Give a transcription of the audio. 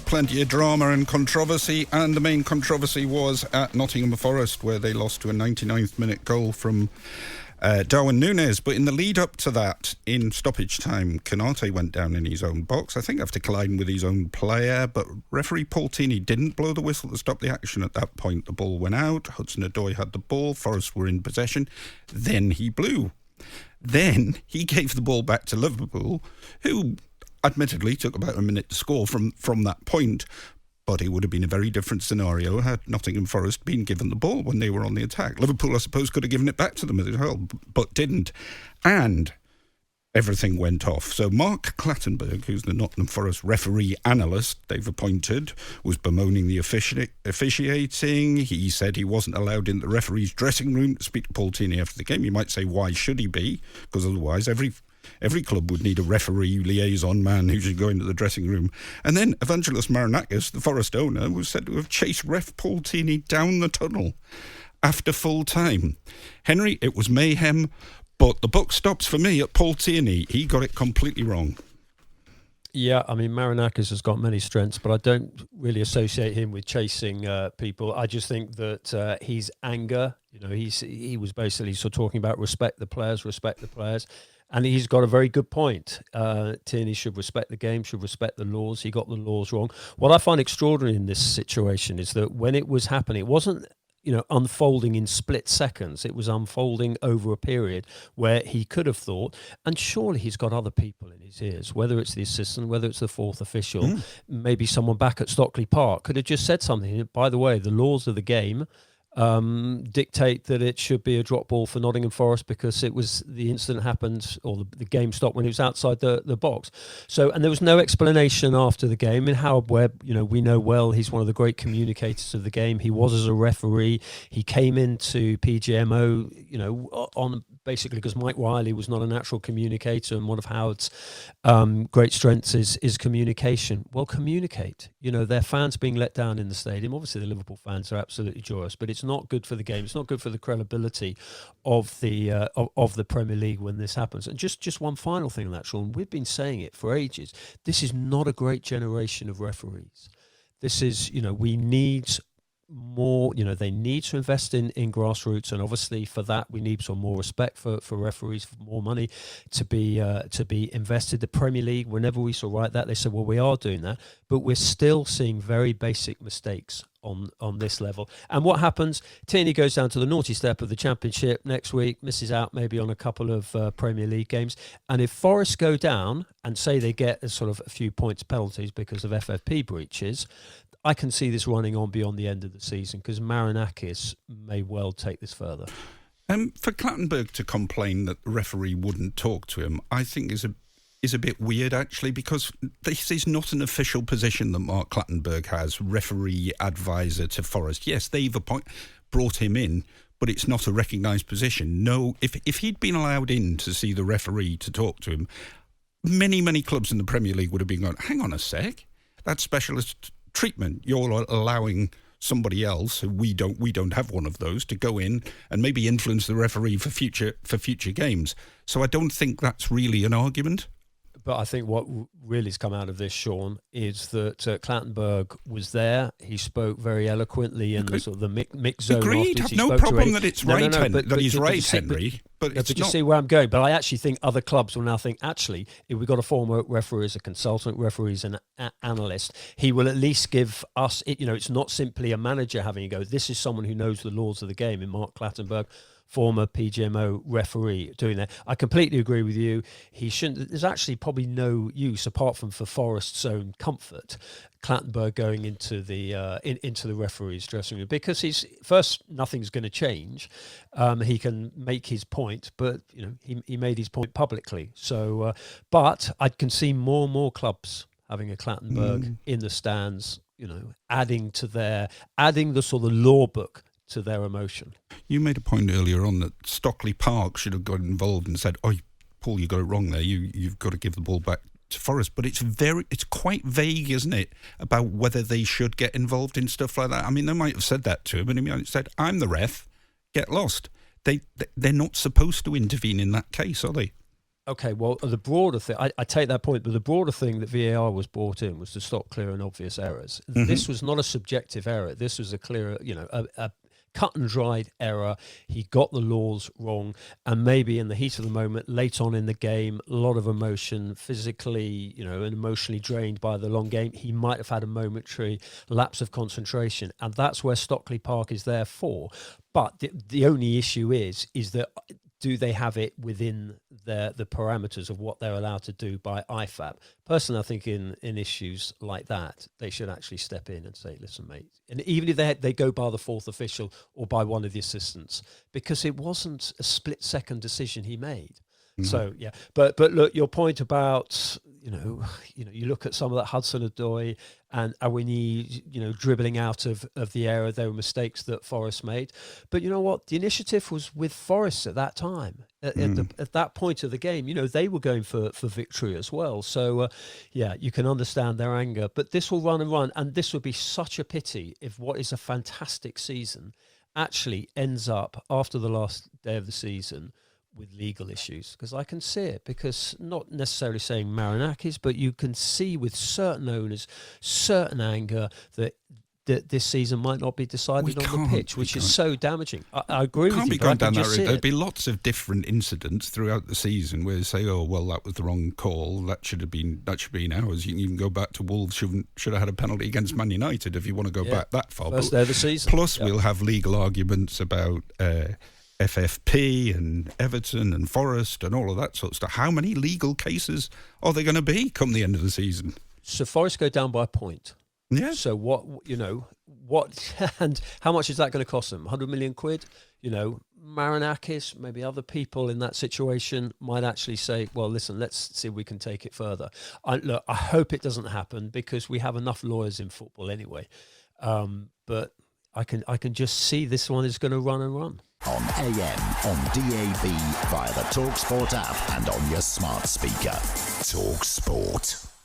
plenty of drama and controversy, and the main controversy was at Nottingham Forest, where they lost to a 99th minute goal from Darwin Núñez. But in the lead up to that, in stoppage time, Konate went down in his own box, I think after colliding with his own player, but referee Paul Tierney didn't blow the whistle to stop the action. At that point, the ball went out. Hudson-Odoi had the ball. Forest were in possession. Then he blew. Then he gave the ball back to Liverpool, who admittedly took about a minute to score from that point. But it would have been a very different scenario had Nottingham Forest been given the ball when they were on the attack. Liverpool, I suppose, could have given it back to them as well, but didn't. And everything went off. So Mark Clattenburg, who's the Nottingham Forest referee analyst they've appointed, was bemoaning the officiating. He said he wasn't allowed in the referee's dressing room to speak to Paul Tierney after the game. You might say, why should he be? Because otherwise every club would need a referee liaison man who should go into the dressing room. And then Evangelos Marinakis, the Forest owner, was said to have chased ref Paul Tierney down the tunnel after full time. Henry, it was mayhem, but the buck stops for me at Paul Tierney. He got it completely wrong. Yeah, I mean, Marinakis has got many strengths, but I don't really associate him with chasing people. I just think that his anger, he was basically sort of talking about respect the players. And he's got a very good point. Tierney should respect the game, should respect the laws. He got the laws wrong. What I find extraordinary in this situation is that when it was happening, it wasn't, unfolding in split seconds. It was unfolding over a period where he could have thought, and surely he's got other people in his ears, whether it's the assistant, whether it's the fourth official, maybe someone back at Stockley Park could have just said something. By the way, the laws of the game dictate that it should be a drop ball for Nottingham Forest because the incident happened, or the game stopped when it was outside the box. So, and there was no explanation after the game. And Howard Webb, we know well, he's one of the great communicators of the game. He was as a referee. He came into PGMO, on basically because Mike Riley was not a natural communicator, and one of Howard's great strengths is communication. Well, communicate. Their fans being let down in the stadium. Obviously, the Liverpool fans are absolutely joyous, but it's not good for the game. It's not good for the credibility of the Premier League when this happens. And just one final thing on that, Sean. We've been saying it for ages. This is not a great generation of referees. This is, we need more, they need to invest in grassroots, and obviously for that we need some more respect for referees, for more money to be invested. The Premier League, whenever we saw that, they said, well, we are doing that, but we're still seeing very basic mistakes on this level. And what happens? Tierney goes down to the naughty step of the Championship next week, misses out maybe on a couple of Premier League games, and if Forest go down and say they get a sort of a few points penalties because of FFP breaches, I can see this running on beyond the end of the season because Marinakis may well take this further. For Clattenburg to complain that the referee wouldn't talk to him, I think is a bit weird, actually, because this is not an official position that Mark Clattenburg has, referee advisor to Forest. Yes, they've brought him in, but it's not a recognised position. No, if he'd been allowed in to see the referee to talk to him, many, many clubs in the Premier League would have been going, hang on a sec, that's specialist treatment. You're allowing somebody else, who we don't have one of those, to go in and maybe influence the referee for future games. So I don't think that's really an argument. But I think what really has come out of this, Sean, is that Clattenburg was there. He spoke very eloquently in the sort of the mix zone. Agreed. Have no problem that it's right, that he's right, Henry. But you see where I'm going. But I actually think other clubs will now think, actually, if we've got a former referee as a consultant, referee as an analyst, he will at least give us, it's not simply a manager having a go. This is someone who knows the laws of the game in Mark Clattenburg, former PGMO referee, doing that. I completely agree with you. He shouldn't. There's actually probably no use, apart from for Forest's own comfort, Clattenburg going into the referee's dressing room, because nothing's going to change. He can make his point, but he made his point publicly. So, but I can see more and more clubs having a Clattenburg in the stands. Adding the sort of law book to their emotion. You made a point earlier on that Stockley Park should have got involved and said, "Oh, Paul, you got it wrong there. You've got to give the ball back to Forest." But it's quite vague, isn't it, about whether they should get involved in stuff like that. I mean, they might have said that to him, and he might have said, "I'm the ref. Get lost." They're not supposed to intervene in that case, are they? Okay, well, the broader thing, I take that point, but the broader thing that VAR was brought in was to stop clear and obvious errors. This was not a subjective error. This was a clear, a cut and dried error. He got the laws wrong, and maybe in the heat of the moment, late on in the game, a lot of emotion, physically, and emotionally drained by the long game, he might have had a momentary lapse of concentration, and that's where Stockley Park is there for. But the only issue is that, do they have it within the parameters of what they're allowed to do by IFAB? Personally, I think in issues like that, they should actually step in and say, listen, mate, and even if they go by the fourth official or by one of the assistants, because it wasn't a split-second decision he made. So, yeah. But look, your point about, you look at some of that Hudson-Odoi and Awini, dribbling out of the area, there were mistakes that Forest made. But you know what? The initiative was with Forest at that time. At that point of the game, they were going for victory as well. So, you can understand their anger. But this will run and run. And this would be such a pity if what is a fantastic season actually ends up, after the last day of the season, with legal issues, because I can see it, because not necessarily saying Marinakis, but you can see with certain owners certain anger that this season might not be decided on the pitch, which is so damaging. I agree with you. Can't be going down that route. There'd be lots of different incidents throughout the season where they say, "Oh, well, that was the wrong call. That should have been ours." You can even go back to Wolves should have had a penalty against Man United if you want to go back that far. First day of the season. Plus, we'll have legal arguments about FFP and Everton and Forest and all of that sort of stuff. How many legal cases are there going to be come the end of the season? So Forest go down by a point. Yeah. So what and how much is that going to cost them? 100 million quid? Marinakis, maybe other people in that situation might actually say, well, listen, let's see if we can take it further. I hope it doesn't happen, because we have enough lawyers in football anyway. But I can just see this one is going to run and run. On AM, on DAB, via the talkSPORT app and on your smart speaker. talkSPORT.